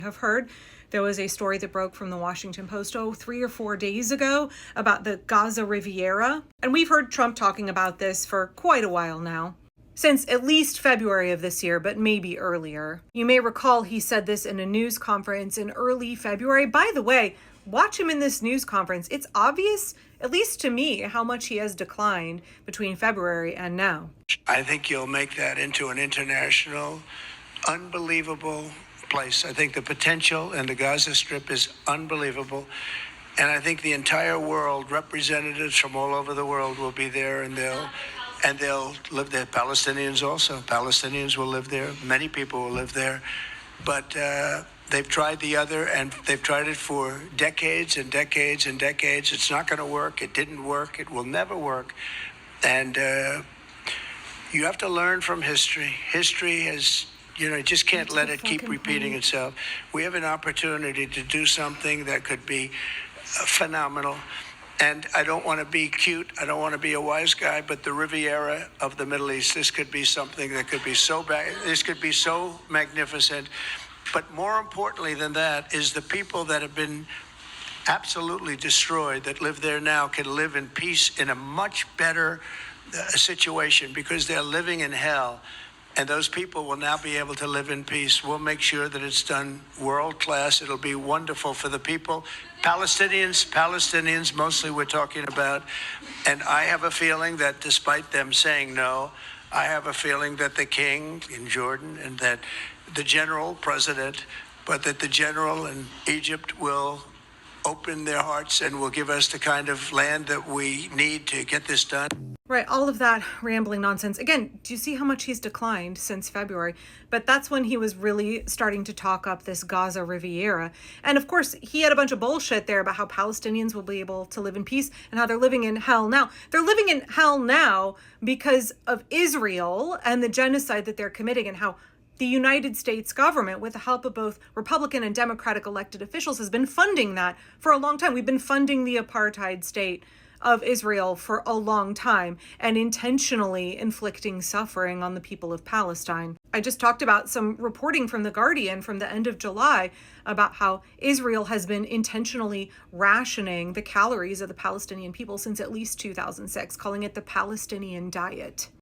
Have heard there was a story that broke from the Washington Post 3 or 4 days ago about the Gaza riviera. And we've heard Trump talking about this for quite a while now, since at least February of this year, but maybe earlier. You may recall he said this in a news conference in early February. By the way, watch him in this news conference. It's obvious, at least to me, how much he has declined between February and now. I think you'll make that into an international, unbelievable place. I think the potential in the Gaza Strip is unbelievable. And I think the entire world, representatives from all over the world will be there, and they'll live there. Palestinians also. Palestinians will live there. Many people will live there. But they've tried the other, and they've tried it for decades and decades and decades. It's not going to work. It didn't work. It will never work. And you have to learn from history. History has, you just can't let it keep repeating itself. We have an opportunity to do something that could be phenomenal. And I don't want to be cute. I don't want to be a wise guy, but the Riviera of the Middle East, this could be something that could be so bad. This could be so magnificent. But more importantly than that is the people that have been absolutely destroyed that live there now can live in peace in a much better situation, because they're living in hell. And those people will now be able to live in peace. We'll make sure that it's done world class. It'll be wonderful for the people. Palestinians mostly we're talking about. And I have a feeling that despite them saying no, I have a feeling that the king in Jordan and that the general president, but that the general in Egypt will open their hearts and will give us the kind of land that we need to get this done. Right, all of that rambling nonsense. Again, do you see how much he's declined since February? But that's when he was really starting to talk up this Gaza Riviera. And of course, he had a bunch of bullshit there about how Palestinians will be able to live in peace and how they're living in hell now. They're living in hell now because of Israel and the genocide that they're committing, and how the United States government, with the help of both Republican and Democratic elected officials, has been funding that for a long time. We've been funding the apartheid state of Israel for a long time and intentionally inflicting suffering on the people of Palestine. I just talked about some reporting from The Guardian from the end of July about how Israel has been intentionally rationing the calories of the Palestinian people since at least 2006, calling it the Palestinian diet.